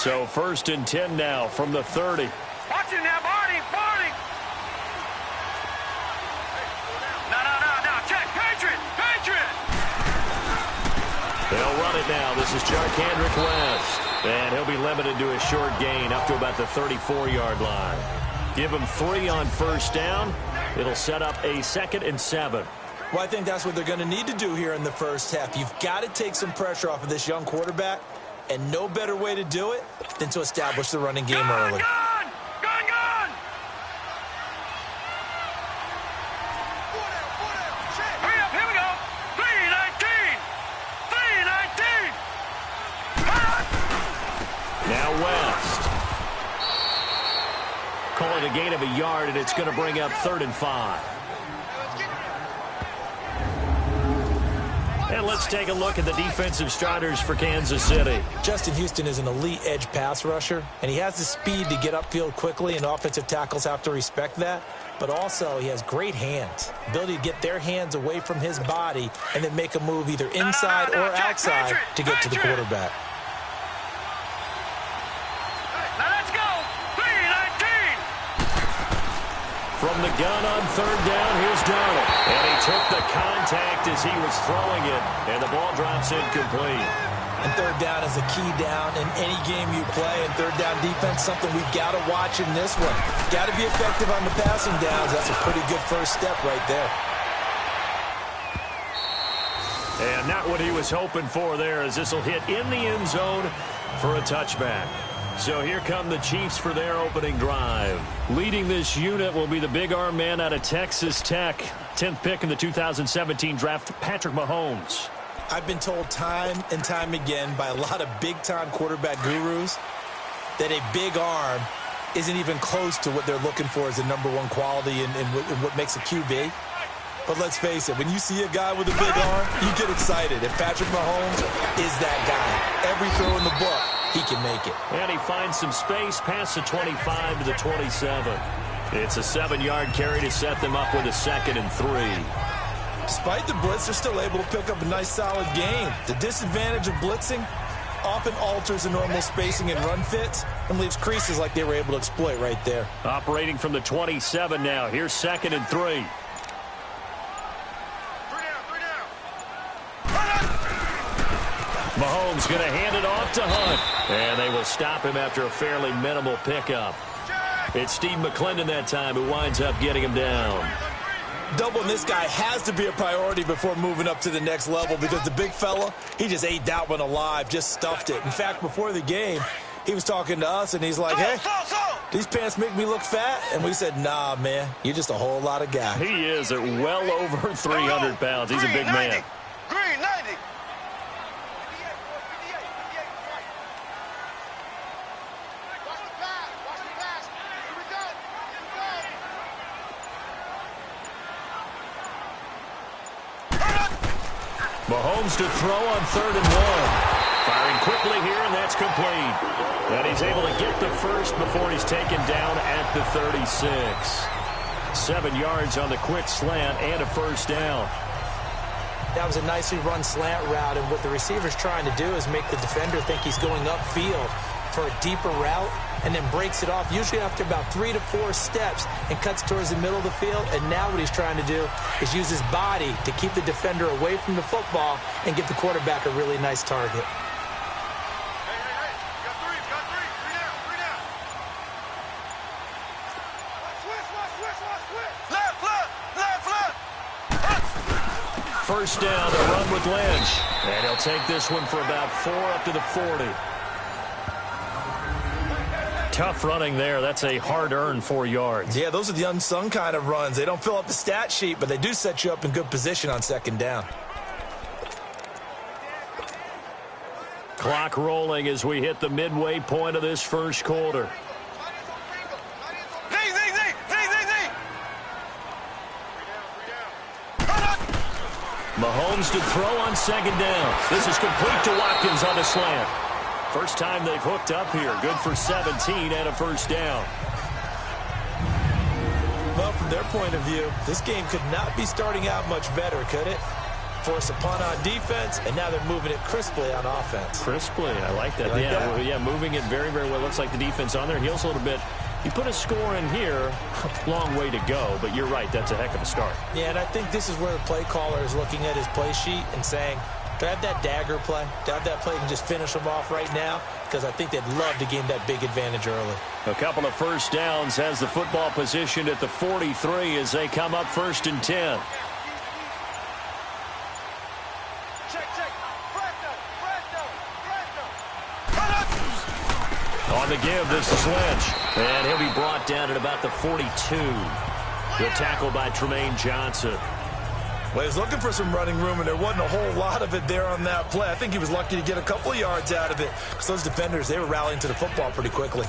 So 1st and 10 now from the 30. Watch it now, Barney. No. Check. Patriot. They'll run it now. This is Jarkandrick West. And he'll be limited to a short gain up to about the 34-yard line. Give him 3 on 1st down. It'll set up a 2nd and 7. Well, I think that's what they're going to need to do here in the first half. You've got to take some pressure off of this young quarterback, and no better way to do it than to establish the running game early. Gun! Hurry up, here we go. 3:19. Now West. Call it a gain of a yard, and it's going to bring up 3rd and 5. And let's take a look at the defensive starters for Kansas City. Justin Houston is an elite edge pass rusher, and he has the speed to get upfield quickly, and offensive tackles have to respect that. But also, he has great hands, ability to get their hands away from his body and then make a move either inside or outside to get to the quarterback. Now let's go. 3:19. From the gun on 3rd down, here's Darnold. And he took the contact as he was throwing it, and the ball drops incomplete. And 3rd down is a key down in any game you play. And 3rd down defense, something we've got to watch in this one. Got to be effective on the passing downs. That's a pretty good first step right there. And not what he was hoping for there, as this will hit in the end zone for a touchback. So here come the Chiefs for their opening drive. Leading this unit will be the big arm man out of Texas Tech. 10th pick in the 2017 draft, Patrick Mahomes. I've been told time and time again by a lot of big-time quarterback gurus that a big arm isn't even close to what they're looking for as the #1 quality in what makes a QB. But let's face it, when you see a guy with a big arm, you get excited. And Patrick Mahomes is that guy. Every throw in the book, he can make it. And he finds some space past the 25 to the 27. It's a 7-yard carry to set them up with a 2nd and 3. Despite the blitz, they're still able to pick up a nice, solid gain. The disadvantage of blitzing often alters the normal spacing and run fits and leaves creases like they were able to exploit right there. Operating from the 27 now. Here's 2nd and 3. Mahomes going to hand it off to Hunt. And they will stop him after a fairly minimal pickup. It's Steve McClendon that time who winds up getting him down. Doubling this guy has to be a priority before moving up to the next level, because the big fella, he just ate that one alive, just stuffed it. In fact, before the game, he was talking to us, and he's like, hey, these pants make me look fat? And we said, nah, man, you're just a whole lot of guy. He is at well over 300 pounds. He's a big man. Green 90. Mahomes to throw on 3rd and 1. Firing quickly here, and that's complete. And he's able to get the first before he's taken down at the 36. 7 yards on the quick slant and a 1st down. That was a nicely run slant route, and what the receiver's trying to do is make the defender think he's going upfield for a deeper route, and then breaks it off, usually after about 3 to 4 steps, and cuts towards the middle of the field. And now what he's trying to do is use his body to keep the defender away from the football and give the quarterback a really nice target. First down, the run with Lynch. And he'll take this one for about 4 up to the 40. Tough running there. That's a hard-earned 4 yards. Yeah, those are the unsung kind of runs. They don't fill up the stat sheet, but they do set you up in good position on 2nd down. Clock rolling as we hit the midway point of this first quarter. Mahomes to throw on 2nd down. This is complete to Watkins on the slant. First time they've hooked up here. Good for 17 and a 1st down. Well, from their point of view, this game could not be starting out much better, could it? force a punt on defense, and now they're moving it crisply on offense. Crisply, I like that. Yeah, moving it very, very well. Looks like the defense on their heels a little bit. You put a score in here, long way to go, but you're right, that's a heck of a start. Yeah, and I think this is where the play caller is looking at his play sheet and saying, do I have that dagger play? Do I have that play and just finish them off right now? Because I think they'd love to gain that big advantage early. A couple of first downs has the football positioned at the 43 as they come up 1st and 10. On the give, this is Lynch. And he'll be brought down at about the 42. The tackle by Tremaine Johnson. Well, he was looking for some running room, and there wasn't a whole lot of it there on that play. I think he was lucky to get a couple of yards out of it, because those defenders, they were rallying to the football pretty quickly.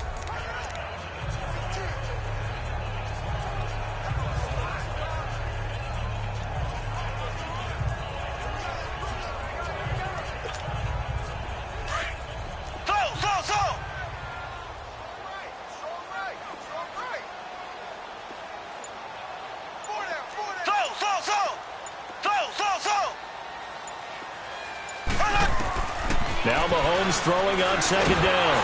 Now Mahomes throwing on 2nd down.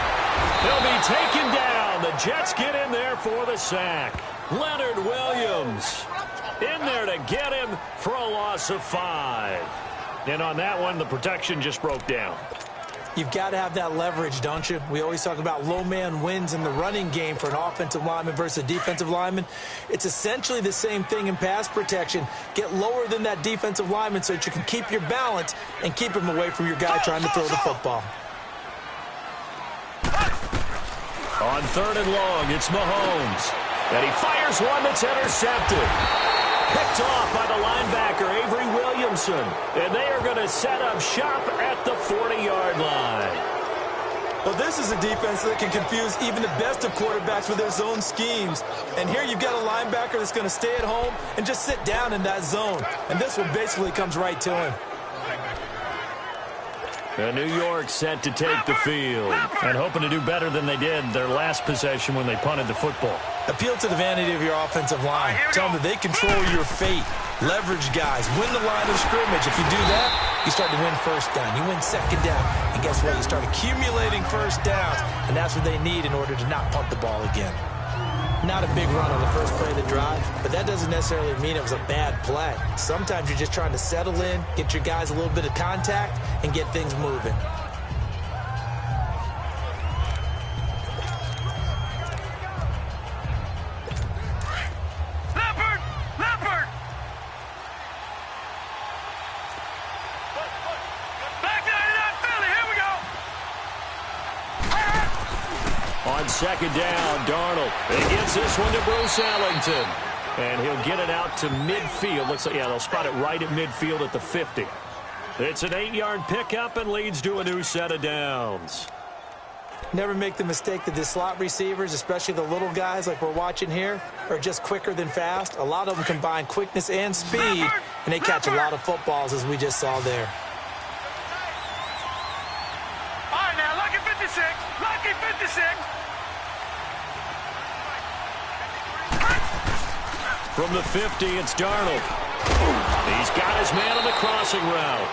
He'll be taken down. The Jets get in there for the sack. Leonard Williams in there to get him for a loss of 5. And on that one, the protection just broke down. You've got to have that leverage, don't you? We always talk about low man wins in the running game for an offensive lineman versus a defensive lineman. It's essentially the same thing in pass protection. Get lower than that defensive lineman so that you can keep your balance and keep him away from your guy trying to throw the football. On 3rd and long, it's Mahomes. And he fires one that's intercepted. Picked off by the linebacker, Avery Williamson. And they are going to set up shop at the 40-yard line. Well, this is a defense that can confuse even the best of quarterbacks with their zone schemes. And here you've got a linebacker that's going to stay at home and just sit down in that zone. And this one basically comes right to him. And New York set to take the field and hoping to do better than they did their last possession when they punted the football. Appeal to the vanity of your offensive line. Tell them that they control your fate. Leverage guys. Win the line of scrimmage. If you do that, you start to win 1st down. You win 2nd down. And guess what? You start accumulating 1st downs. And that's what they need in order to not punt the ball again. Not a big run on the first play of the drive, but that doesn't necessarily mean it was a bad play. Sometimes you're just trying to settle in, get your guys a little bit of contact, and get things moving. Leopard! Back 99 Philly, here we go! On 2nd down, Darnold. He gives this one to Bruce Ellington. And he'll get it out to midfield. Looks like, yeah, they'll spot it right at midfield at the 50. It's an 8-yard pickup and leads to a new set of downs. Never make the mistake that the slot receivers, especially the little guys like we're watching here, are just quicker than fast. A lot of them combine quickness and speed, and they catch a lot of footballs, as we just saw there. All right, now, lucky 56. Lucky 56. From the 50, it's Darnold. He's got his man on the crossing route.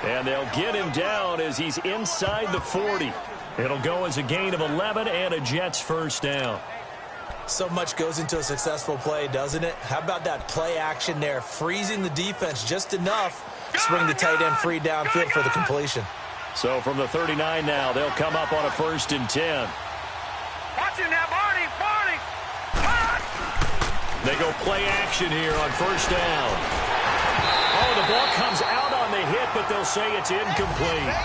And they'll get him down as he's inside the 40. It'll go as a gain of 11 and a Jets 1st down. So much goes into a successful play, doesn't it? How about that play action there, freezing the defense just enough to spring the tight end free downfield for the completion. So from the 39 now, they'll come up on a 1st and 10. Watch him now, Barney! They go play action here on 1st down. Oh, the ball comes out on the hit, but they'll say it's incomplete.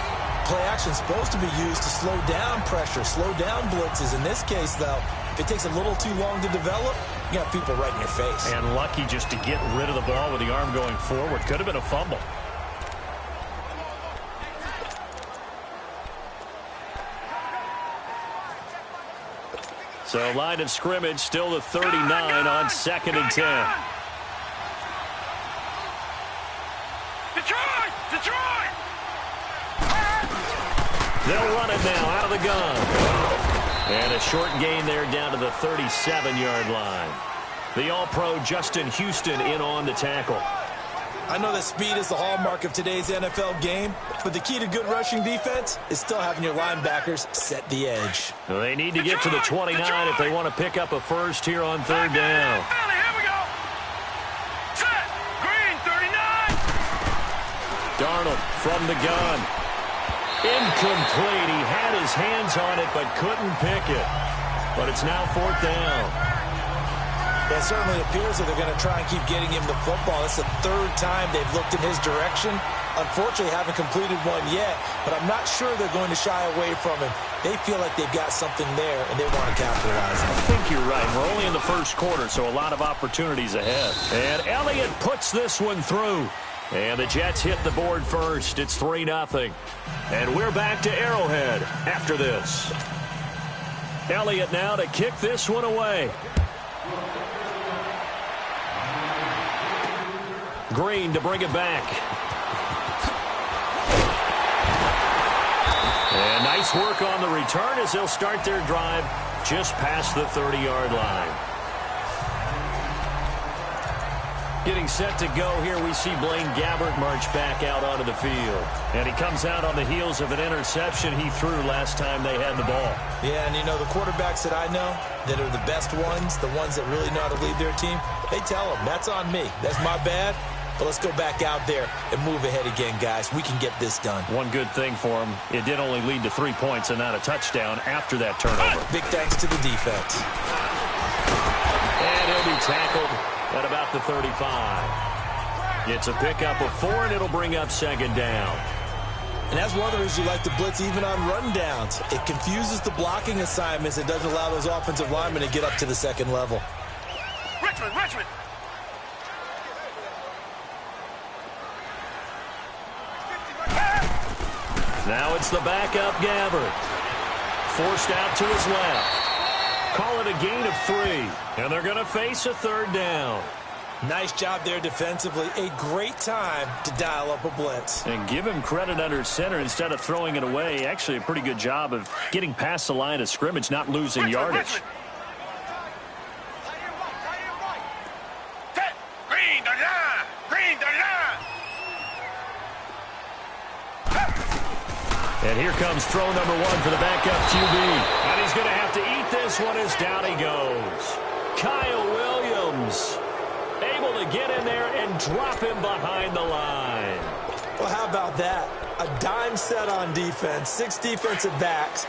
Play action is supposed to be used to slow down pressure, slow down blitzes. In this case, though, if it takes a little too long to develop, you got people right in your face. And lucky just to get rid of the ball with the arm going forward. Could have been a fumble. So line of scrimmage still the 39 on 2nd and 10. Detroit! They'll run it now out of the gun. And a short gain there down to the 37-yard line. The All-Pro Justin Houston in on the tackle. I know that speed is the hallmark of today's NFL game, but the key to good rushing defense is still having your linebackers set the edge. Well, they need to get to the 29 if they want to pick up a first here on third down. Here we go. Set. Green, 39. Darnold from the gun. Incomplete. He had his hands on it but couldn't pick it. But it's now fourth down. It certainly appears that they're going to try and keep getting him the football. It's the third time they've looked in his direction. Unfortunately, haven't completed one yet, but I'm not sure they're going to shy away from him. They feel like they've got something there, and they want to capitalize on it. I think you're right. We're only in the first quarter, so a lot of opportunities ahead. And Elliott puts this one through. And the Jets hit the board first. It's 3-0. And we're back to Arrowhead after this. Elliott now to kick this one away. Green to bring it back. And nice work on the return as they'll start their drive just past the 30-yard line. Getting set to go here, we see Blaine Gabbert march back out onto the field. And he comes out on the heels of an interception he threw last time they had the ball. Yeah, and you know, the quarterbacks that I know that are the best ones, the ones that really know how to lead their team, they tell them, that's on me. That's my bad. But let's go back out there and move ahead again, guys. We can get this done. One good thing for him, it did only lead to 3 points and not a touchdown after that turnover. Big thanks to the defense. And he'll be tackled at about the 35. It's a pickup of 4, and it'll bring up second down. And that's one of the reasons you like to blitz even on rundowns. It confuses the blocking assignments. It doesn't allow those offensive linemen to get up to the second level. Richmond. Now it's the backup Gabbert. Forced out to his left. Call it a gain of 3. And they're going to face a third down. Nice job there defensively. A great time to dial up a blitz. And give him credit under center instead of throwing it away. Actually a pretty good job of getting past the line of scrimmage, not losing yardage. Green, 39. Green, 39. And here comes throw number 1 for the backup QB. And he's going to have to eat this one as down he goes. Kyle Williams able to get in there and drop him behind the line. Well, how about that? A dime set on defense. 6 defensive backs.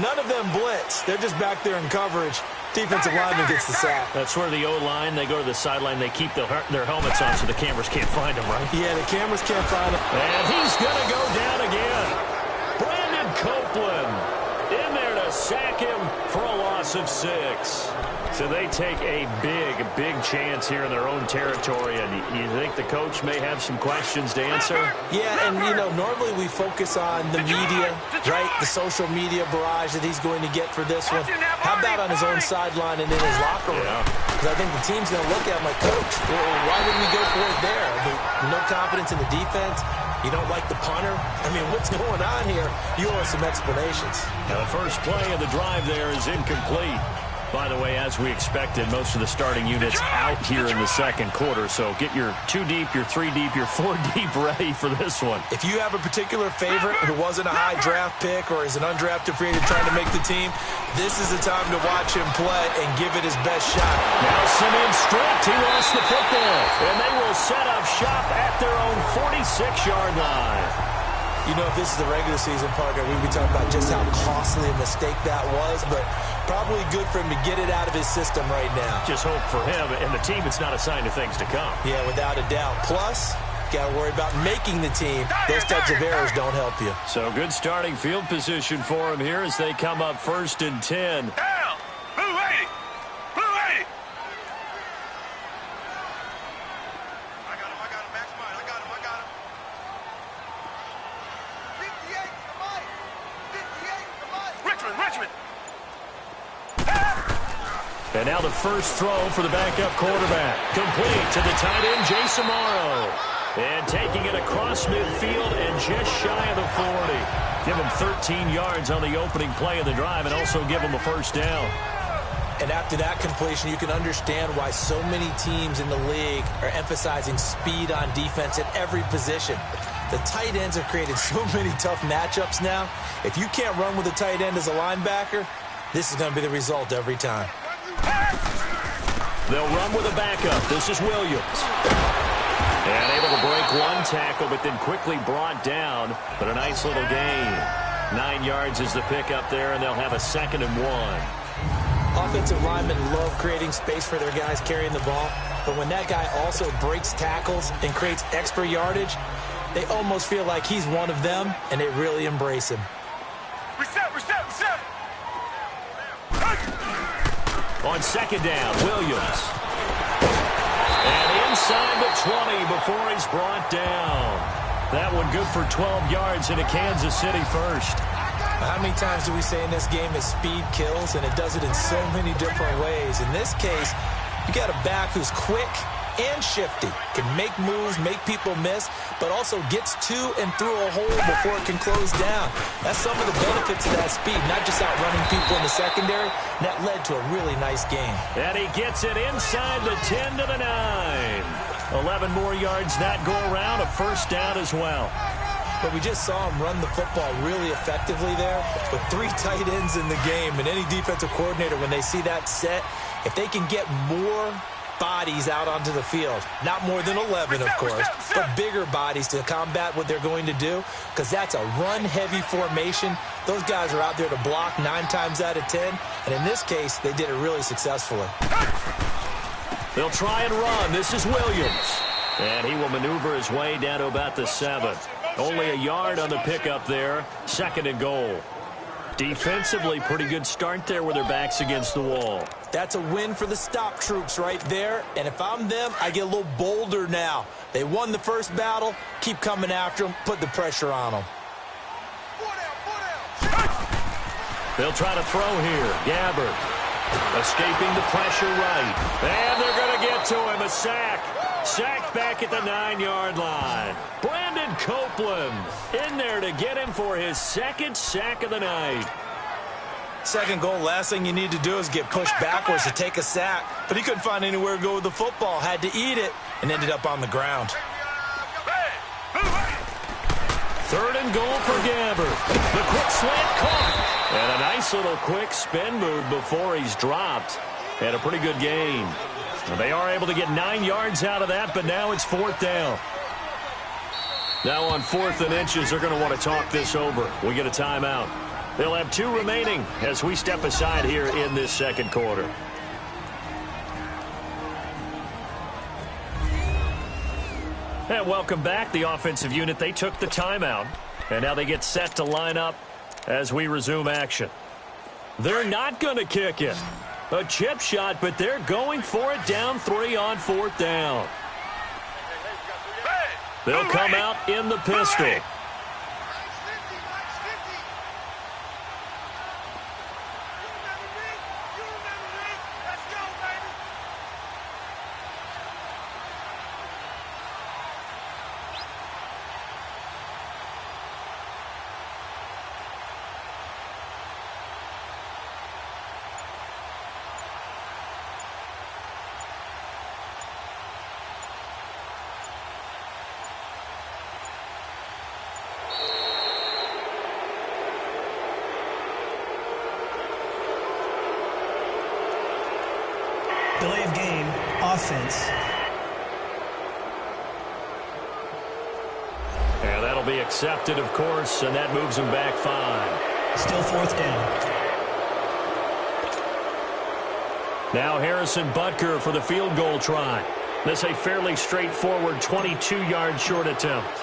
None of them blitz. They're just back there in coverage. Defensive lineman gets the sack. That's where the O-line, they go to the sideline, they keep their helmets on so the cameras can't find them, right? Yeah, the cameras can't find them. And he's going to go down again. Brandon Copeland in there to sack him for a loss of 6. So they take a big chance here in their own territory. And you think the coach may have some questions to answer? Yeah, and, you know, normally we focus on the media, right? The social media barrage that he's going to get for this one. How about on his own sideline and in his locker room? Because I think the team's going to look at him like, Coach, why wouldn't we go for it there? I mean, no confidence in the defense. You don't like the punter? I mean, what's going on here? You owe us some explanations. Now, the first play of the drive there is incomplete. By the way, as we expected, most of the starting units out here in the second quarter. So get your 2 deep, your 3 deep, your 4 deep ready for this one. If you have a particular favorite who wasn't a high draft pick or is an undrafted free agent trying to make the team, this is the time to watch him play and give it his best shot. Now Simeon stripped. He lost the football. And they will set up shop at their own 46-yard line. You know, if this is the regular season, Parker, we'd be talking about just how costly a mistake that was, but probably good for him to get it out of his system right now. Just hope for him and the team it's not a sign of things to come. Yeah, without a doubt. Plus, got to worry about making the team. Those types of errors don't help you. So good starting field position for him here as they come up 1st and 10. Down. Blue 80. Blue 80. I got him, Max Mine. I got him. 58 to Mike. 58 to Mike. Richmond. And now the first throw for the backup quarterback. Complete to the tight end, Jason Morrow. And taking it across midfield and just shy of the 40. Give him 13 yards on the opening play of the drive and also give him a first down. And after that completion, you can understand why so many teams in the league are emphasizing speed on defense at every position. The tight ends have created so many tough matchups now. If you can't run with a tight end as a linebacker, this is going to be the result every time. They'll run with a backup. This is Williams. And able to break one tackle, but then quickly brought down. But a nice little gain. 9 yards is the pickup there, and they'll have a 2nd and 1. Offensive linemen love creating space for their guys carrying the ball. But when that guy also breaks tackles and creates extra yardage, they almost feel like he's one of them, and they really embrace him. Reset, reset, reset. On 2nd down, Williams. And inside the 20 before he's brought down. That one good for 12 yards into Kansas City first. How many times do we say in this game that speed kills, and it does it in so many different ways? In this case, you got a back who's quick and shifty, can make moves, make people miss, but also gets to and through a hole before it can close down. That's some of the benefits of that speed, not just outrunning people in the secondary. That led to a really nice game. And he gets it inside the 10 to the 9. 11 more yards that go around, a 1st down as well. But we just saw him run the football really effectively there with 3 tight ends in the game. And any defensive coordinator, when they see that set, if they can get more bodies out onto the field, not more than 11, of course, but bigger bodies to combat what they're going to do, because that's a run-heavy formation. Those guys are out there to block 9 times out of 10, and in this case, they did it really successfully. They'll try and run. This is Williams. And he will maneuver his way down to about the 7. Only a yard on the pickup there. 2nd and goal. Defensively, pretty good start there with their backs against the wall. That's a win for the stop troops right there. And if I'm them, I get a little bolder now. They won the first battle. Keep coming after them. Put the pressure on them. They'll try to throw here. Gabbert escaping the pressure right. And they're going to get to him. A sack. Sacked back at the 9-yard line. Brandon Copeland in there to get him for his 2nd sack of the night. 2nd goal, last thing you need to do is get pushed backwards to take a sack. But he couldn't find anywhere to go with the football. Had to eat it and ended up on the ground. 3rd and goal for Gabbert. The quick slant caught. And a nice little quick spin move before he's dropped. And a pretty good gain. They are able to get 9 yards out of that, but now it's 4th down. Now on 4th and inches, they're going to want to talk this over. We get a timeout. They'll have 2 remaining as we step aside here in this 2nd quarter. And welcome back. The offensive unit, they took the timeout, and now they get set to line up as we resume action. They're not going to kick it. A chip shot, but they're going for it down 3 on 4th down. They'll come out in the pistol. Delay of game, offense. And that'll be accepted, of course, and that moves them back 5. Still 4th down. Now Harrison Butker for the field goal try. This a fairly straightforward 22-yard short attempt.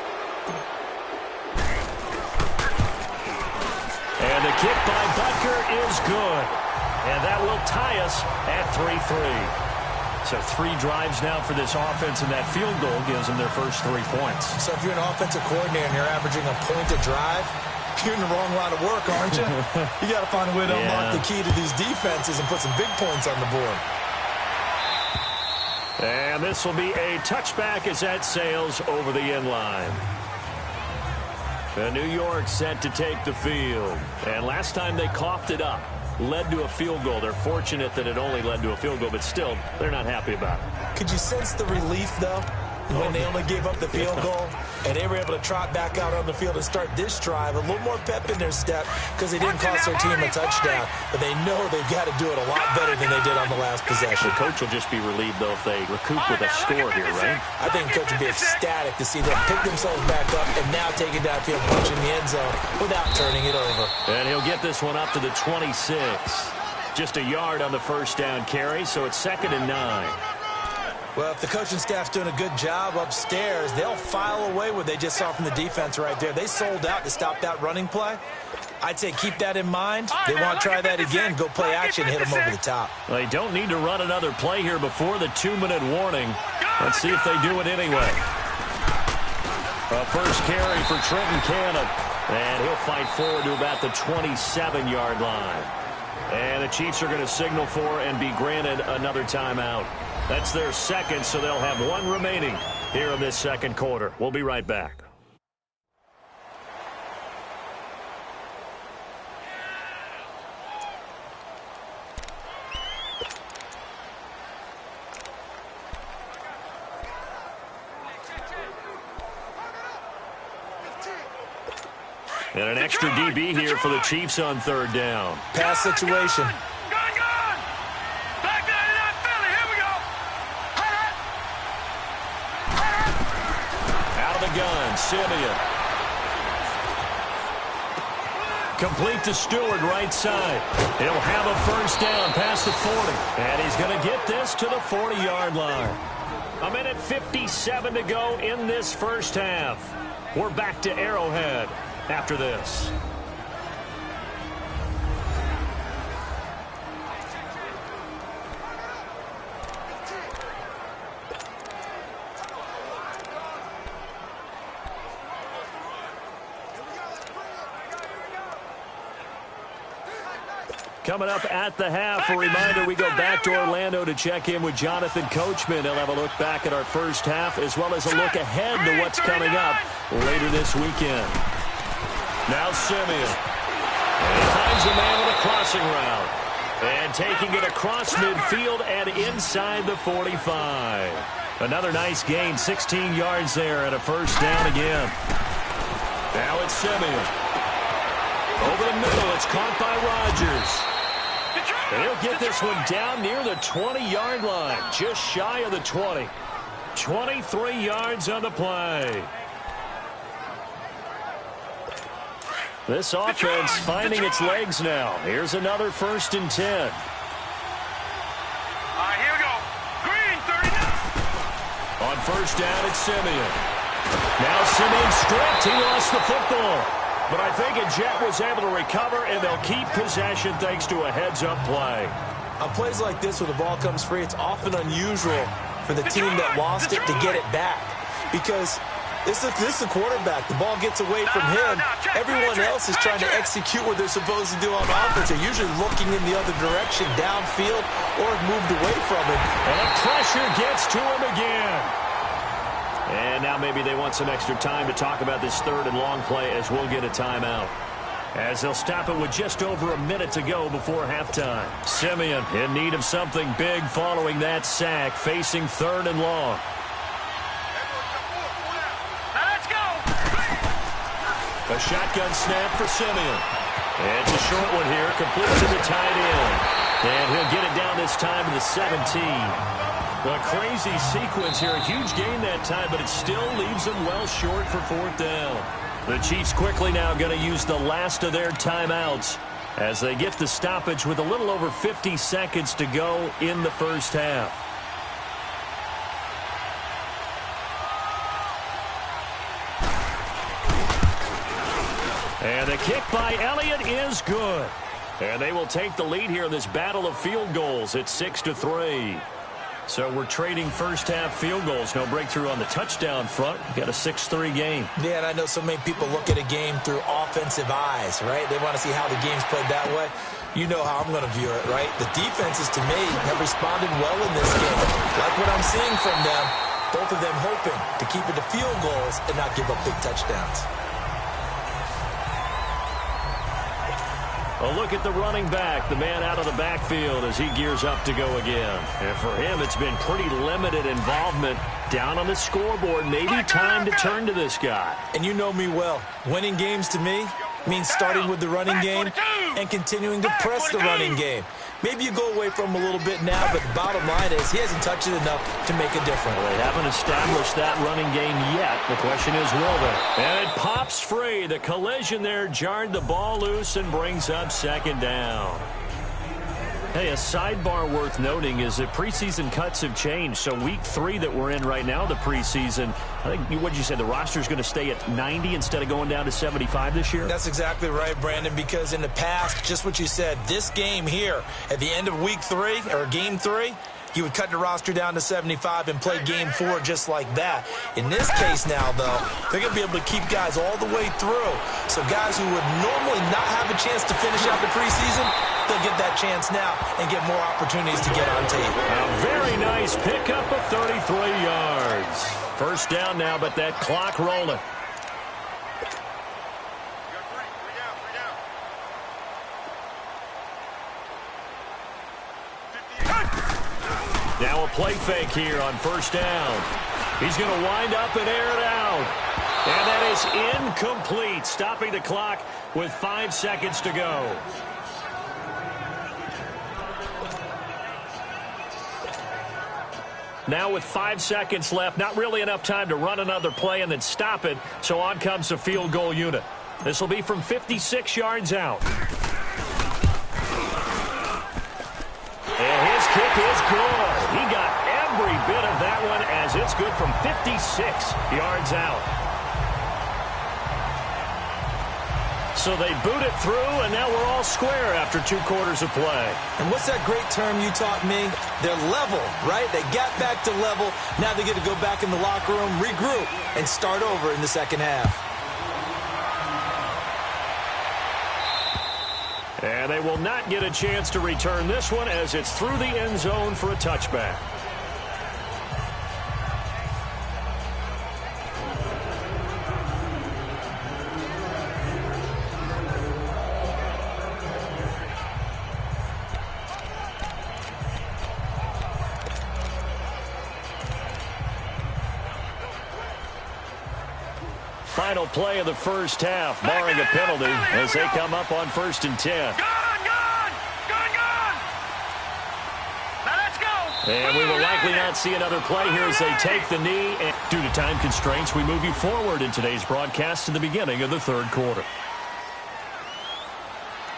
And the kick by Butker is good. And that will tie us at 3-3. So 3 drives now for this offense, and that field goal gives them their first 3 points. So if you're an offensive coordinator and you're averaging a point a drive, you're in the wrong line of work, aren't you? You got to find a way to unlock the key to these defenses and put some big points on the board. And this will be a touchback as that sails over the end line. And New York set to take the field. And last time they coughed it up. led to a field goal. They're fortunate that it only led to a field goal, but still, they're not happy about it. Could you sense the relief, though, when they only gave up the field goal and they were able to trot back out on the field and start this drive? A little more pep in their step because they didn't cost their team a touchdown, but they know they've got to do it a lot better than they did on the last possession. The coach will just be relieved, though, if they recoup with a score here, right? I think the coach would be ecstatic to see them pick themselves back up and now take it downfield, punch in the end zone without turning it over. And he'll get this one up to the 26. Just a yard on the first down carry, so it's 2nd and 9. Well, if the coaching staff's doing a good job upstairs, they'll file away what they just saw from the defense right there. They sold out to stop that running play. I'd say keep that in mind. They want to try that again. Go play action, hit them over the top. They don't need to run another play here before the 2-minute warning. Let's see if they do it anyway. A first carry for Trenton Cannon. And he'll fight forward to about the 27-yard line. And the Chiefs are going to signal for and be granted another timeout. That's their second, so they'll have one remaining here in this second quarter. We'll be right back. And an extra DB here for the Chiefs on 3rd down. Pass situation. Gun, Simeon. Complete to Stewart, right side. He'll have a first down past the 40. And he's going to get this to the 40-yard line. 1:57 to go in this first half. We're back to Arrowhead after this. Coming up at the half, a reminder, we go back to Orlando to check in with Jonathan Coachman. He'll have a look back at our first half as well as a look ahead to what's coming up later this weekend. Now Simeon. And he finds a man with a crossing route. And taking it across midfield and inside the 45. Another nice gain, 16 yards there and a first down again. Now it's Simeon. Over the middle, it's caught by Rodgers. And he'll get this one down near the 20-yard line, just shy of the 20. 23 yards on the play. This offense finding its legs now. Here's another 1st and 10. All right, here we go. Green, 39. On first down, it's Simeon. Now Simeon stripped. He lost the football. But I think a Jet was able to recover, and they'll keep possession thanks to a heads-up play. On plays like this, when the ball comes free, it's often unusual for the team that lost it to get it back. Because this is the quarterback. The ball gets away from him. Everyone else is trying to execute what they're supposed to do on offense. They're usually looking in the other direction, downfield, or moved away from him. And pressure gets to him again. And now maybe they want some extra time to talk about this 3rd and long play as we'll get a timeout. As they'll stop it with just over a minute to go before halftime. Simeon in need of something big following that sack, facing 3rd and long. Let's go. A shotgun snap for Simeon. It's a short one here, complete to the tight end. And he'll get it down this time to the 17. A crazy sequence here. A huge gain that time, but it still leaves them well short for 4th down. The Chiefs quickly now going to use the last of their timeouts as they get the stoppage with a little over 50 seconds to go in the first half. And the kick by Elliott is good. And they will take the lead here in this battle of field goals at 6-3. So we're trading first-half field goals. No breakthrough on the touchdown front. We've got a 6-3 game. Yeah, and I know so many people look at a game through offensive eyes, right? They want to see how the game's played that way. You know how I'm going to view it, right? The defenses, to me, have responded well in this game. Like what I'm seeing from them, both of them hoping to keep it to field goals and not give up big touchdowns. A look at the running back, the man out of the backfield as he gears up to go again. And for him, it's been pretty limited involvement down on the scoreboard. Maybe time to turn to this guy. And you know me well. Winning games to me means starting with the running game and continuing to press the running game. Maybe you go away from him a little bit now, but the bottom line is he hasn't touched it enough to make a difference. Well, they haven't established that running game yet. The question is, will they? And it pops free. The collision there jarred the ball loose and brings up second down. Hey, a sidebar worth noting is that preseason cuts have changed. So week 3 that we're in right now, the preseason, I think, what did you say, the roster's going to stay at 90 instead of going down to 75 this year? That's exactly right, Brandon, because in the past, just what you said, this game here, at the end of week 3, or game 3, you would cut the roster down to 75 and play game 4 just like that. In this case now, though, they're going to be able to keep guys all the way through. So guys who would normally not have a chance to finish out the preseason, they'll get that chance now and get more opportunities to get on tape. A very nice pickup of 33 yards. First down now, but that clock rolling. Now a play fake here on first down. He's going to wind up and air it out. And that is incomplete, stopping the clock with 5 seconds to go. Now with 5 seconds left, not really enough time to run another play and then stop it, so on comes the field goal unit. This will be from 56 yards out. And his kick is good. He got every bit of that one as it's good from 56 yards out. So they boot it through, and now we're all square after 2 quarters of play. And what's that great term you taught me? They're level, right? They got back to level. Now they get to go back in the locker room, regroup, and start over in the second half. And they will not get a chance to return this one as it's through the end zone for a touchback. Final play of the first half, barring a penalty, as they come up on 1st and 10. Gone! Now let's go! And we will likely not see another play here as they take the knee. And due to time constraints, we move you forward in today's broadcast to the beginning of the 3rd quarter.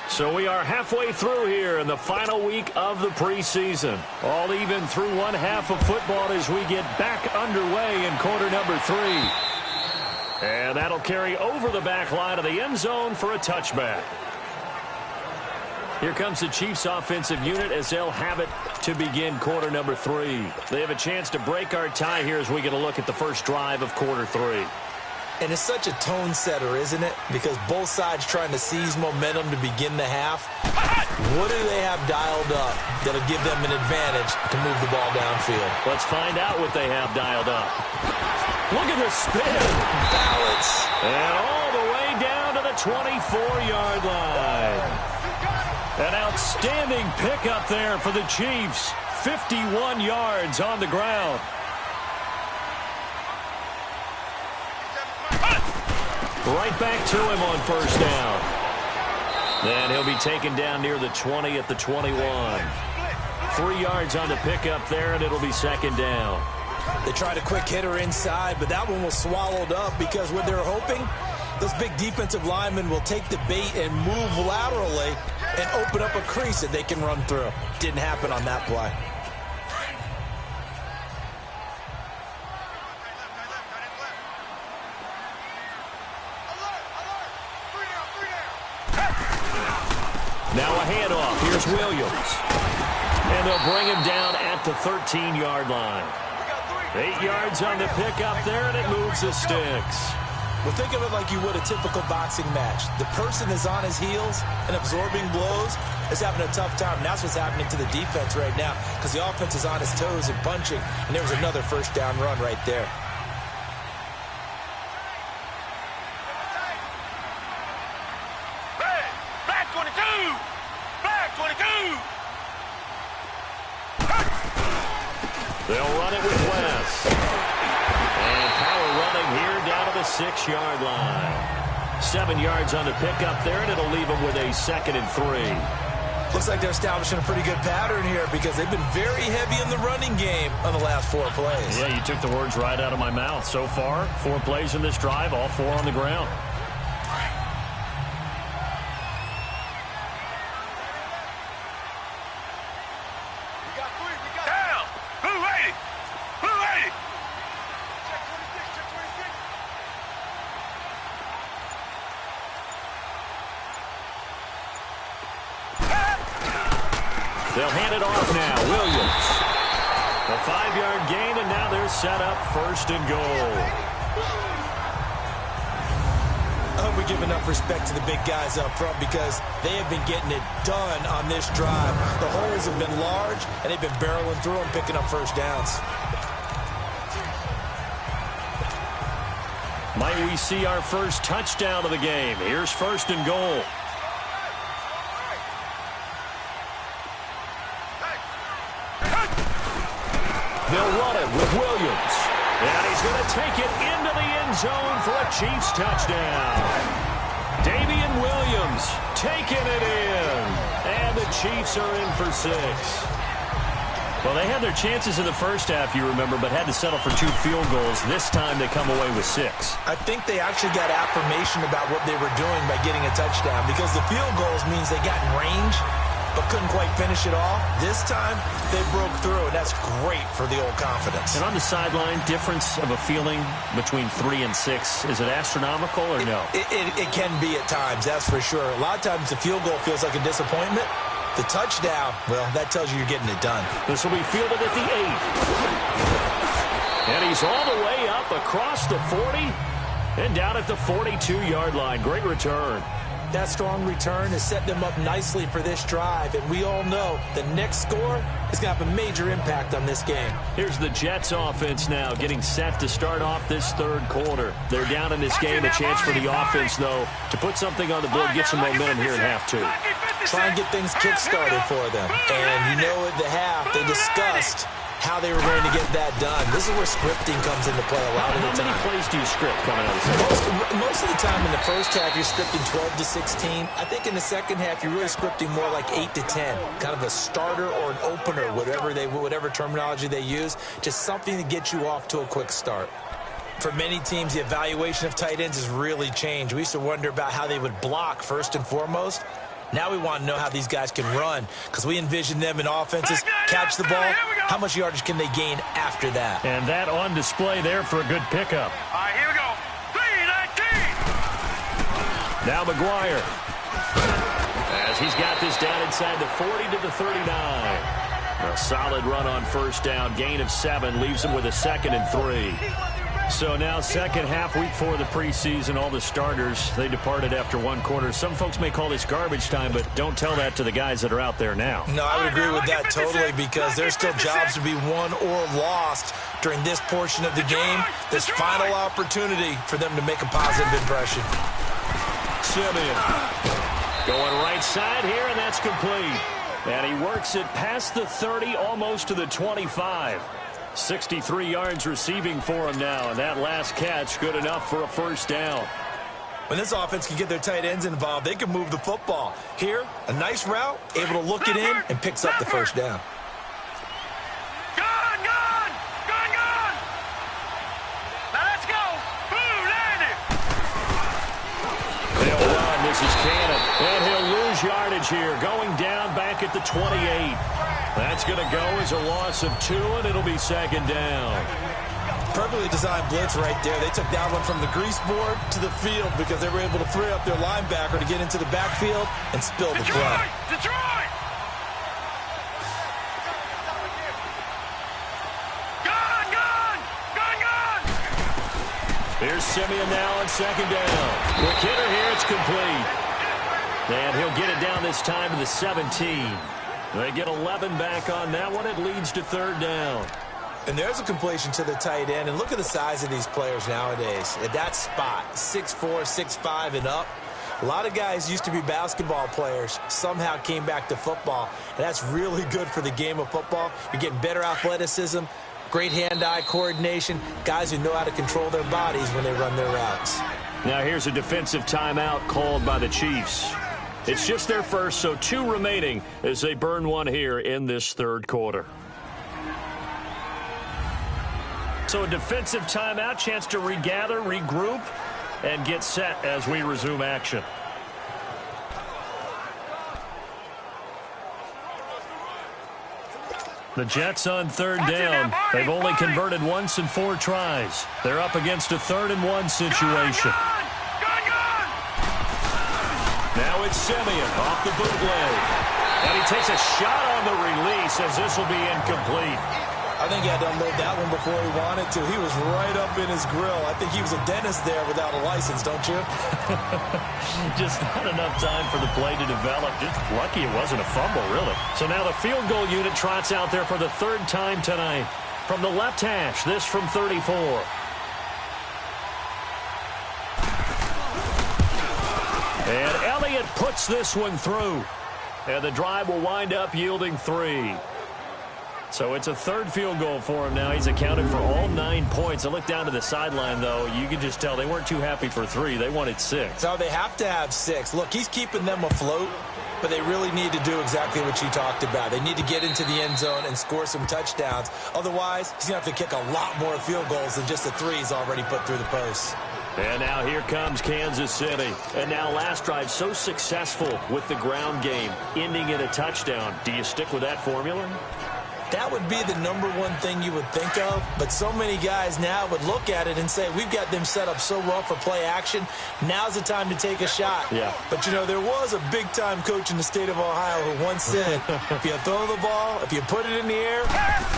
So we are halfway through here in the final week of the preseason. All even through one half of football as we get back underway in quarter number 3. And that'll carry over the back line of the end zone for a touchback. Here comes the Chiefs offensive unit as they'll have it to begin quarter number 3. They have a chance to break our tie here as we get a look at the first drive of quarter 3. And it's such a tone setter, isn't it? Because both sides trying to seize momentum to begin the half. What do they have dialed up that'll give them an advantage to move the ball downfield? Let's find out what they have dialed up. Look at the spin. Balance. And all the way down to the 24-yard line. An outstanding pickup there for the Chiefs. 51 yards on the ground. Right back to him on first down. Then he'll be taken down near the 20 at the 21. 3 yards on the pickup there, and it'll be second down. They tried a quick hitter inside, but that one was swallowed up because what they're hoping, those big defensive linemen will take the bait and move laterally and open up a crease that they can run through. Didn't happen on that play. Now a handoff. Here's Williams. And they'll bring him down at the 13-yard line. 8 yards on the pickup there, and it moves the sticks. Well, think of it like you would a typical boxing match. The person is on his heels and absorbing blows is having a tough time. And that's what's happening to the defense right now because the offense is on his toes and punching, and there was another first down run right there. Hey, back 22! They'll run it with West. And power running here down to the 6-yard line. 7 yards on the pickup there, and it'll leave them with a 2nd and 3. Looks like they're establishing a pretty good pattern here because they've been very heavy in the running game on the last 4 plays. Yeah, you took the words right out of my mouth. So far, 4 plays in this drive, all 4 on the ground. They'll hand it off now. Williams. A 5-yard gain, and now they're set up 1st and goal. I hope we give enough respect to the big guys up front because they have been getting it done on this drive. The holes have been large, and they've been barreling through them, picking up 1st downs. Might we see our first touchdown of the game? Here's 1st and goal. They'll run it with Williams. And he's going to take it into the end zone for a Chiefs touchdown. Damian Williams taking it in. And the Chiefs are in for 6. Well, they had their chances in the first half, you remember, but had to settle for 2 field goals. This time they come away with 6. I think they actually got affirmation about what they were doing by getting a touchdown because the field goals means they got in range but couldn't quite finish it off. This time, they broke through, and that's great for the old confidence. And on the sideline, difference of a feeling between 3 and 6, is it astronomical or no? It can be at times, that's for sure. A lot of times the field goal feels like a disappointment. The touchdown, well, that tells you you're getting it done. This will be fielded at the 8. And he's all the way up across the 40 and down at the 42-yard line. Great return. That strong return has set them up nicely for this drive, and we all know the next score is going to have a major impact on this game. Here's the Jets offense now getting set to start off this 3rd quarter. They're down in this game. A chance for the offense, though, to put something on the board, get some momentum here in half 2. Try and get things kick-started for them. And you know at the half, they discussed how they were going to get that done. This is where scripting comes into play a lot of the time. How many plays do you script coming out of the Most of the time in the first half, you're scripting 12 to 16. I think in the second half, you're really scripting more like 8 to 10. Kind of a starter or an opener, whatever terminology they use. Just something to get you off to a quick start. For many teams, the evaluation of tight ends has really changed. We used to wonder about how they would block first and foremost. Now we want to know how these guys can run because we envision them in offenses, catch the ball. How much yardage can they gain after that? And that on display there for a good pickup. All right, here we go. 3-19. Now McGuire. As he's got this down inside the 40 to the 39. A solid run on 1st down. Gain of 7 leaves him with a 2nd and 3. So now second half, week 4 of the preseason, all the starters, they departed after 1 quarter. Some folks may call this garbage time, but don't tell that to the guys that are out there now. No, I would agree with that totally because there's still jobs to be won or lost during this portion of the game. This final opportunity for them to make a positive impression. Simeon going right side here, and that's complete. And he works it past the 30, almost to the 25. 63 yards receiving for him now, and that last catch good enough for a 1st down. When this offense can get their tight ends involved, they can move the football. Here, a nice route, able to look it in, and picks up the 1st down. Gone! Now let's go! Blue landed! They'll run. This is Cannon, and he'll lose yardage here, going down back at the 28. That's going to go as a loss of 2, and it'll be 2nd down. Perfectly designed blitz right there. They took that one from the grease board to the field because they were able to free up their linebacker to get into the backfield and spill the play. Detroit! Gone! Here's Simeon now on 2nd down. Quick hitter here, it's complete. And he'll get it down this time to the 17. They get 11 back on that one. It leads to 3rd down. And there's a completion to the tight end. And look at the size of these players nowadays. At that spot, 6'4", 6'5", and up. A lot of guys used to be basketball players, somehow came back to football. And that's really good for the game of football. You're getting better athleticism, Great hand-eye coordination. Guys who know how to control their bodies when they run their routes. Now here's a defensive timeout called by the Chiefs. It's just their first, so 2 remaining as they burn one here in this third quarter. So a defensive timeout, chance to regather, regroup, and get set as we resume action. The Jets on third down. They've only converted once in 4 tries. They're up against a 3rd-and-1 situation. Now it's Simeon off the bootleg. And he takes a shot on the release as this will be incomplete. I think he had to unload that one before he wanted to. He was right up in his grill. I think he was a dentist there without a license, don't you? Just not enough time for the play to develop. Just lucky it wasn't a fumble, really. So now the field goal unit trots out there for the 3rd time tonight. From the left hash, this from 34. And Elliott puts this one through. And the drive will wind up yielding 3. So it's a 3rd field goal for him now. He's accounted for all 9 points. I look down to the sideline, though. You can just tell they weren't too happy for 3. They wanted 6. No, they have to have 6. Look, he's keeping them afloat, but they really need to do exactly what you talked about. They need to get into the end zone and score some touchdowns. Otherwise, he's going to have to kick a lot more field goals than just the 3 he's already put through the post. And now here comes Kansas City. And now last drive so successful with the ground game, ending in a touchdown. Do you stick with that formula? That would be the #1 thing you would think of, but so many guys now would look at it and say, we've got them set up so well for play action, now's the time to take a shot. Yeah. But, you know, there was a big-time coach in the state of Ohio who once said, if you throw the ball, if you put it in the air,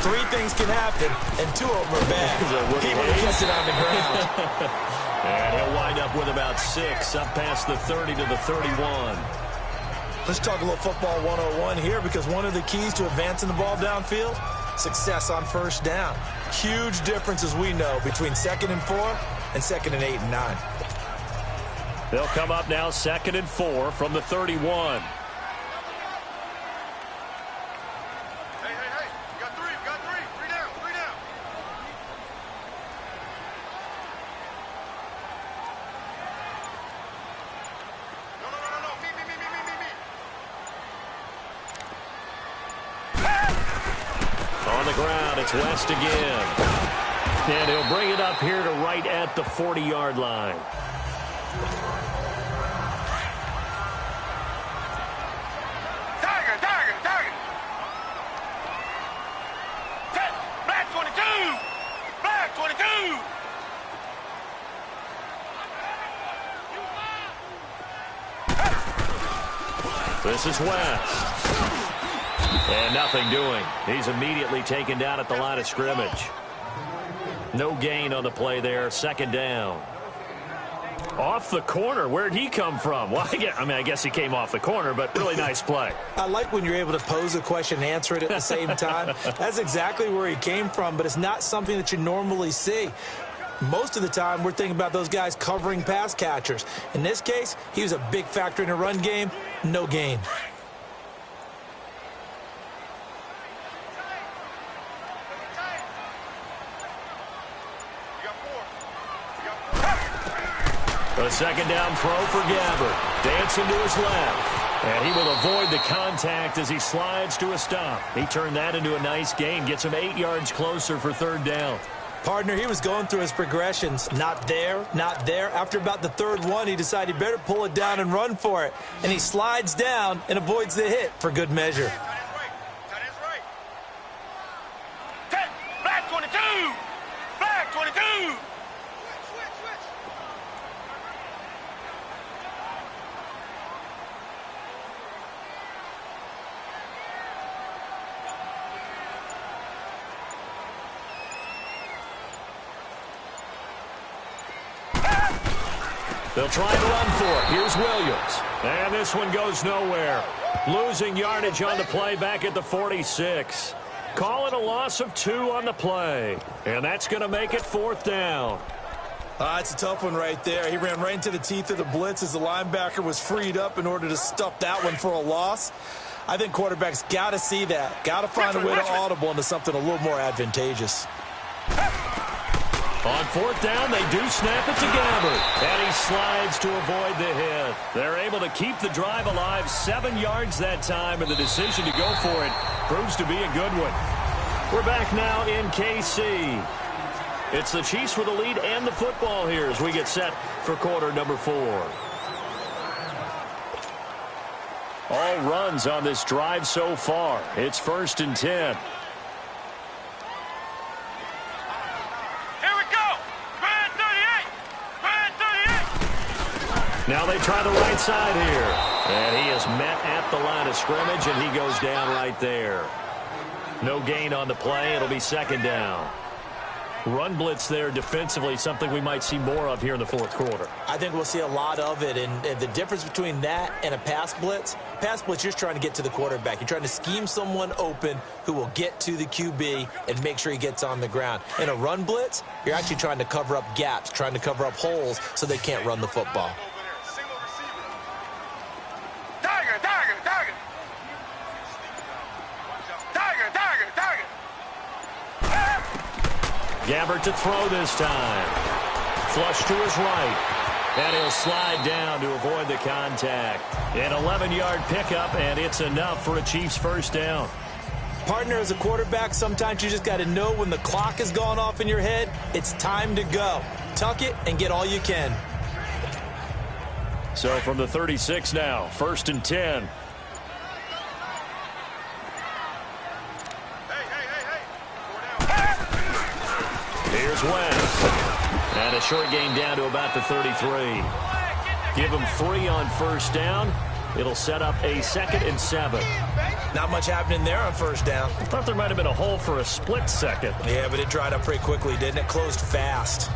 3 things can happen, and 2 of them are bad. He would have kept it on the ground. And he'll wind up with about 6, up past the 30 to the 31. Let's talk a little football 101 here, because one of the keys to advancing the ball downfield, success on first down. Huge difference, as we know, between 2nd and 4 and 2nd and 8 and 9. They'll come up now 2nd and 4 from the 31. Hey, you got 3, you got 3. 3 down, 3 down. No. Me. On the ground, it's West again. And he'll bring it up here to right at the 40-yard line. Tiger. Black 22. Black 22. This is West. And nothing doing. He's immediately taken down at the line of scrimmage. No gain on the play there. 2nd down. Off the corner. Where'd he come from? Well, I guess he came off the corner, but really nice play. I like when you're able to pose a question and answer it at the same time. That's exactly where he came from, but it's not something that you normally see. Most of the time, we're thinking about those guys covering pass catchers. In this case, he was a big factor in the run game. No gain. A 2nd down throw for Gabbert. Dancing to his left. And he will avoid the contact as he slides to a stop. He turned that into a nice gain. Gets him 8 yards closer for 3rd down. Partner, he was going through his progressions. Not there, not there. After about the 3rd one, he decided he better pull it down and run for it. And he slides down and avoids the hit for good measure. Tight end's right. Black 22. Black 22. Switch. They'll try to run for it. Here's Williams. And this one goes nowhere. Losing yardage on the play back at the 46. Call it a loss of 2 on the play. And that's going to make it 4th down. It's a tough one right there. He ran right into the teeth of the blitz as the linebacker was freed up in order to stuff that one for a loss. I think quarterbacks got to see that. Got to find a way to audible into something a little more advantageous. On fourth down, they do snap it to Gabbert. And he slides to avoid the hit. They're able to keep the drive alive, 7 yards that time, and the decision to go for it proves to be a good one. We're back now in KC. It's the Chiefs with the lead and the football here as we get set for quarter number 4. All runs on this drive so far. It's 1st and 10. Now they try the right side here. And he is met at the line of scrimmage, and he goes down right there. No gain on the play. It'll be 2nd down. Run blitz there defensively, something we might see more of here in the 4th quarter. I think we'll see a lot of it, and the difference between that and a pass blitz, you're just trying to get to the quarterback. You're trying to scheme someone open who will get to the QB and make sure he gets on the ground. In a run blitz, you're actually trying to cover up gaps, trying to cover up holes so they can't run the football. Gabbert to throw this time. Flush to his right. And he'll slide down to avoid the contact. An 11-yard pickup, and it's enough for a Chiefs 1st down. Partner, as a quarterback, sometimes you just got to know when the clock has gone off in your head, it's time to go. Tuck it and get all you can. So from the 36 now, 1st and 10. Here's West. And a short gain down to about the 33. Give him 3 on 1st down. It'll set up a 2nd and 7. Not much happening there on 1st down. I thought there might have been a hole for a split second. Yeah, but it dried up pretty quickly, didn't it? Closed fast.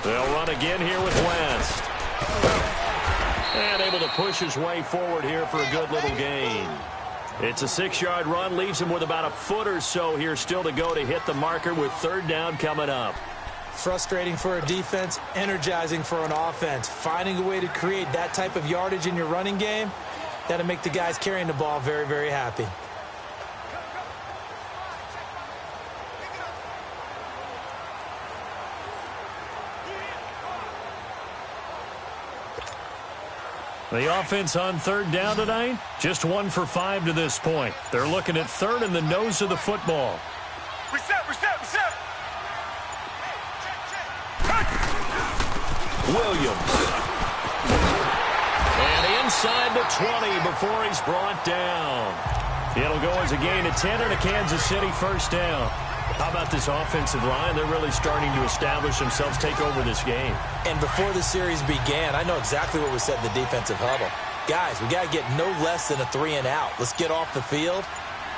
They'll run again here with West. And able to push his way forward here for a good little gain. It's a 6-yard run, leaves him with about a foot or so here still to go to hit the marker with 3rd down coming up. Frustrating for a defense, energizing for an offense. Finding a way to create that type of yardage in your running game, that'll make the guys carrying the ball very, very happy. The offense on 3rd down tonight, just 1 for 5 to this point. They're looking at 3rd in the nose of the football. Reset. Williams. And inside the 20 before he's brought down. It'll go as a gain of 10 and a Kansas City 1st down. How about this offensive line? They're really starting to establish themselves, take over this game. And before the series began, I know exactly what was said in the defensive huddle. Guys, we got to get no less than a 3 and out. Let's get off the field.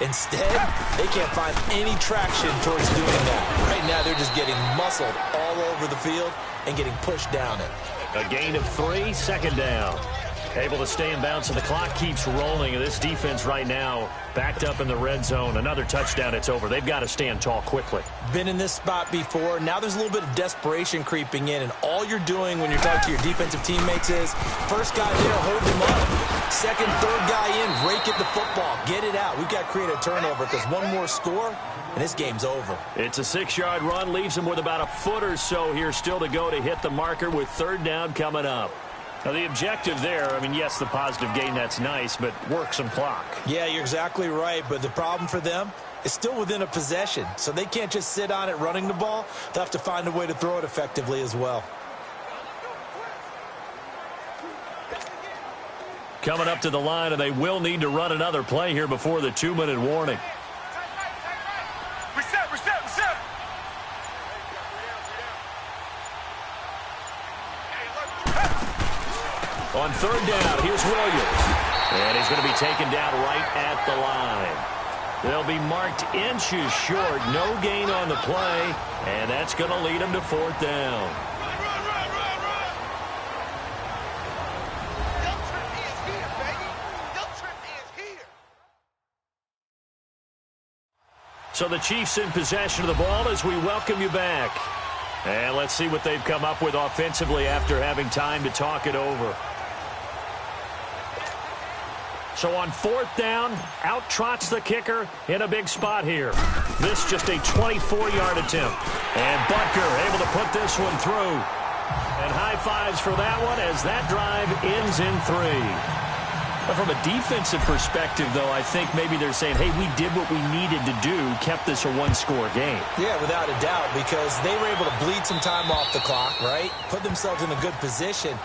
Instead, they can't find any traction towards doing that. Right now, they're just getting muscled all over the field and getting pushed down it. A gain of 3, 2nd down. Able to stay in bounds, and the clock keeps rolling. And this defense right now backed up in the red zone. Another touchdown, it's over. They've got to stand tall quickly. Been in this spot before. Now there's a little bit of desperation creeping in, and all you're doing when you're talking to your defensive teammates is, first guy there, hold him up. Second, third guy in, rake at the football. Get it out. We've got to create a turnover because one more score, and this game's over. It's a 6-yard run. Leaves him with about a foot or so here still to go to hit the marker with 3rd down coming up. Now, the objective there, I mean, yes, the positive gain, that's nice, but work some clock. Yeah, you're exactly right, but the problem for them is still within a possession, so they can't just sit on it running the ball. They'll have to find a way to throw it effectively as well. Coming up to the line, and they will need to run another play here before the 2-minute warning. Reset. On 3rd down, here's Williams. And he's going to be taken down right at the line. They'll be marked inches short. No gain on the play. And that's going to lead him to 4th down. So the Chiefs in possession of the ball as we welcome you back. And let's see what they've come up with offensively after having time to talk it over. So on 4th down, out trots the kicker in a big spot here. This just a 24-yard attempt. And Butker able to put this one through. And high fives for that one as that drive ends in 3. But from a defensive perspective, though, I think maybe they're saying, hey, we did what we needed to do, kept this a one-score game. Yeah, without a doubt, because they were able to bleed some time off the clock, right? Put themselves in a good position,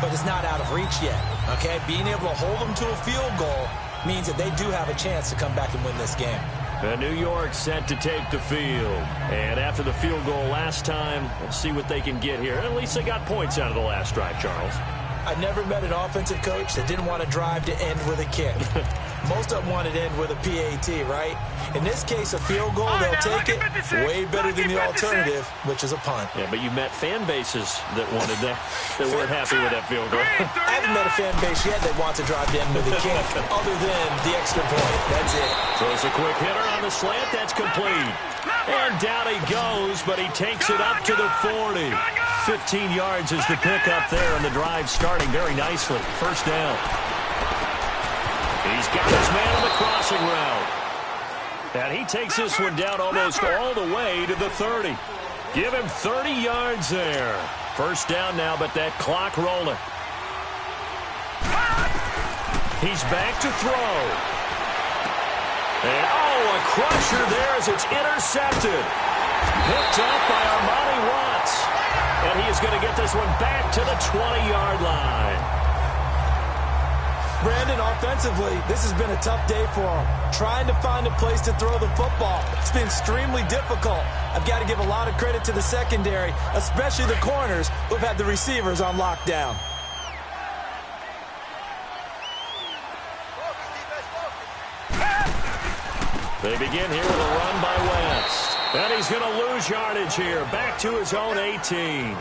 but it's not out of reach yet, okay? Being able to hold them to a field goal means that they do have a chance to come back and win this game. And New York set to take the field. And after the field goal last time, let's see what they can get here. At least they got points out of the last drive, Charles. I never met an offensive coach that didn't want to drive to end with a kick. Most of them wanted to end with a PAT, right? In this case, a field goal, they'll take it way better than the alternative, which is a punt. Yeah, but you met fan bases that wanted that weren't happy with that field goal. I haven't met a fan base yet that wants to drive to end with a kick, other than the extra point. That's it. Throws a quick hitter on the slant. That's complete. And down he goes, but he takes it up to the 40. 15 yards is the pickup there, and the drive starting very nicely. First down. He's got his man on the crossing route. And he takes this one down almost all the way to the 30. Give him 30 yards there. First down now, but that clock rolling. He's back to throw. And, a crusher there as it's intercepted. Picked up by Armani Watts. And he is going to get this one back to the 20-yard line. Brandon, offensively, this has been a tough day for him. Trying to find a place to throw the football. It's been extremely difficult. I've got to give a lot of credit to the secondary, especially the corners who've had the receivers on lockdown. They begin here with a run by West. And he's going to lose yardage here. Back to his own 18.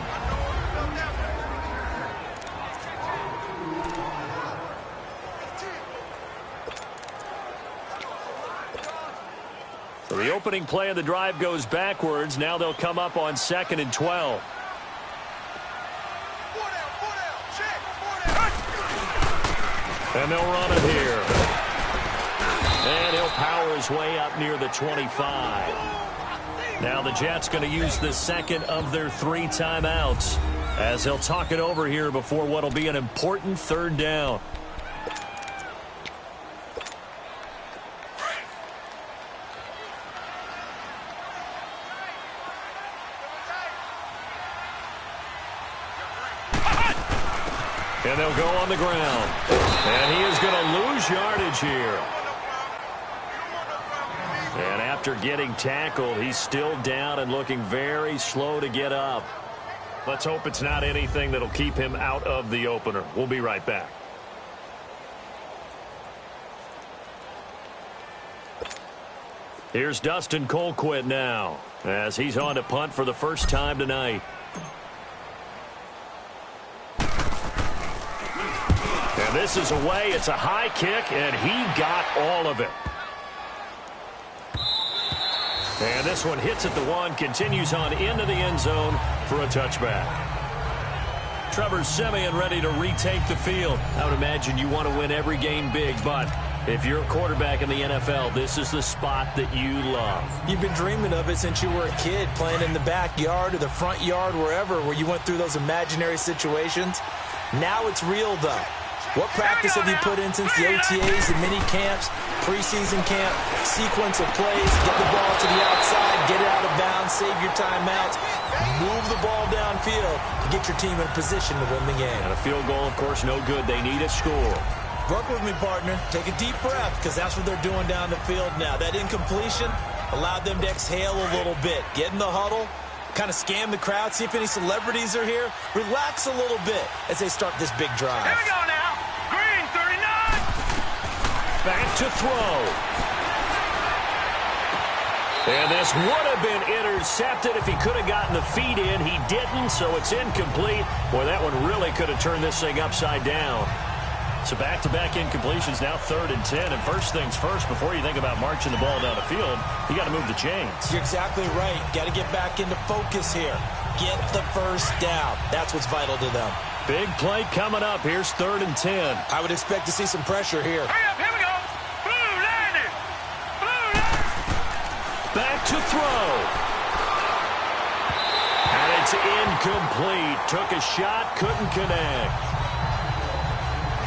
So the opening play of the drive goes backwards. Now they'll come up on 2nd and 12. And they'll run it here. And he'll power his way up near the 25. Now the Jets going to use the second of their 3 timeouts as they'll talk it over here before what will be an important 3rd down. And they'll go on the ground. And he is going to lose yardage here. And after getting tackled, he's still down and looking very slow to get up. Let's hope it's not anything that'll keep him out of the opener. We'll be right back. Here's Dustin Colquitt now as he's on to punt for the first time tonight. And this is away. It's a high kick, and he got all of it. And this one hits at the 1, continues on into the end zone for a touchback. Trevor Siemian ready to retake the field. I would imagine you want to win every game big, but if you're a quarterback in the NFL, this is the spot that you love. You've been dreaming of it since you were a kid, playing in the backyard or the front yard, wherever, where you went through those imaginary situations. Now it's real, though. What practice have you put in since the OTAs and mini camps, preseason camp, sequence of plays, get the ball to the outside, get it out of bounds, save your timeouts, move the ball downfield to get your team in a position to win the game. And a field goal, of course, no good. They need a score. Work with me, partner. Take a deep breath, because that's what they're doing down the field now. That incompletion allowed them to exhale a little bit. Get in the huddle, kind of scan the crowd, see if any celebrities are here. Relax a little bit as they start this big drive. Here we go now. Green, 39. Back to throw. And this would have been intercepted if he could have gotten the feet in. He didn't, so it's incomplete. Boy, that one really could have turned this thing upside down. So back-to-back incompletions, now 3rd and 10. And first things first, before you think about marching the ball down the field, you got to move the chains. You're exactly right. Got to get back into focus here. Get the first down. That's what's vital to them. Big play coming up. Here's 3rd and 10. I would expect to see some pressure here. Hurry up, here we go. Blue line it. Blue line. Back to throw. And it's incomplete. Took a shot, couldn't connect.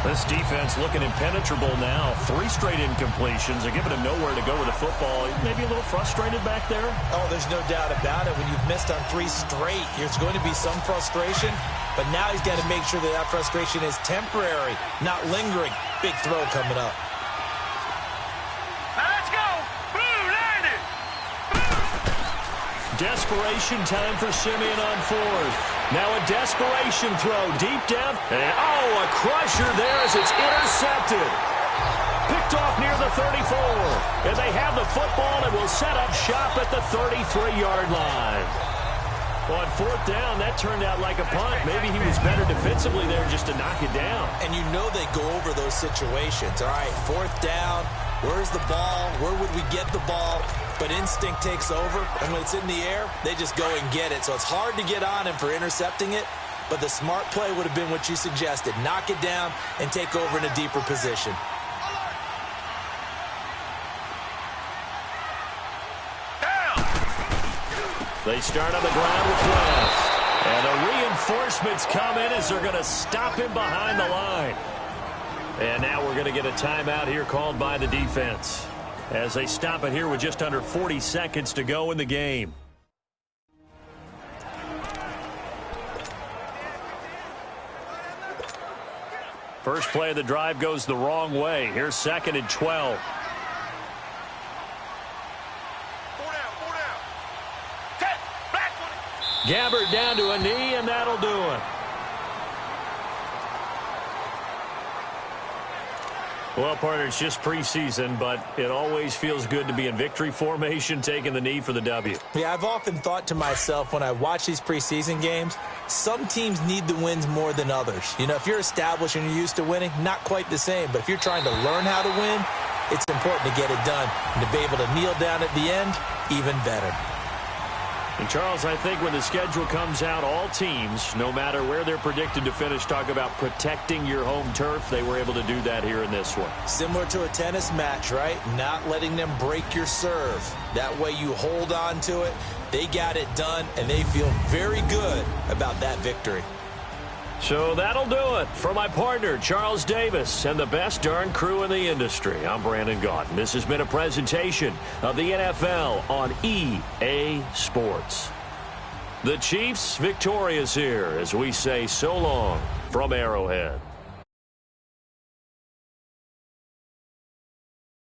This defense looking impenetrable now. 3 straight incompletions. They're giving him nowhere to go with the football. Maybe a little frustrated back there. Oh, there's no doubt about it. When you've missed on 3 straight, there's going to be some frustration. But now he's got to make sure that frustration is temporary, not lingering. Big throw coming up. Now let's go. Blue line it. Desperation time for Simeon on 4th. Now a desperation throw deep down. And, a crusher there as it's intercepted. Picked off near the 34. And they have the football and will set up shop at the 33-yard line. Well, on 4th down, that turned out like a punt. Maybe he was better defensively there just to knock it down. And you know they go over those situations. All right, 4th down. Where's the ball? Where would we get the ball? But instinct takes over, and when it's in the air, they just go and get it. So it's hard to get on him for intercepting it, but the smart play would have been what you suggested. Knock it down and take over in a deeper position. They start on the ground with West. And the reinforcements come in as they're going to stop him behind the line. And now we're going to get a timeout here called by the defense as they stop it here with just under 40 seconds to go in the game. First play of the drive goes the wrong way. Here's 2nd and 12. 4 down, 4 down. 10, black one. Gabbert down to a knee, and that'll do it. Well, partner, it's just preseason, but it always feels good to be in victory formation, taking the knee for the W. Yeah, I've often thought to myself when I watch these preseason games, some teams need the wins more than others. You know, if you're established and you're used to winning, not quite the same. But if you're trying to learn how to win, it's important to get it done. And to be able to kneel down at the end, even better. And, Charles, I think when the schedule comes out, all teams, no matter where they're predicted to finish, talk about protecting your home turf. They were able to do that here in this one. Similar to a tennis match, right? Not letting them break your serve. That way you hold on to it. They got it done, and they feel very good about that victory. So that'll do it for my partner, Charles Davis, and the best darn crew in the industry. I'm Brandon Gaudin. This has been a presentation of the NFL on EA Sports. The Chiefs victorious here as we say so long from Arrowhead.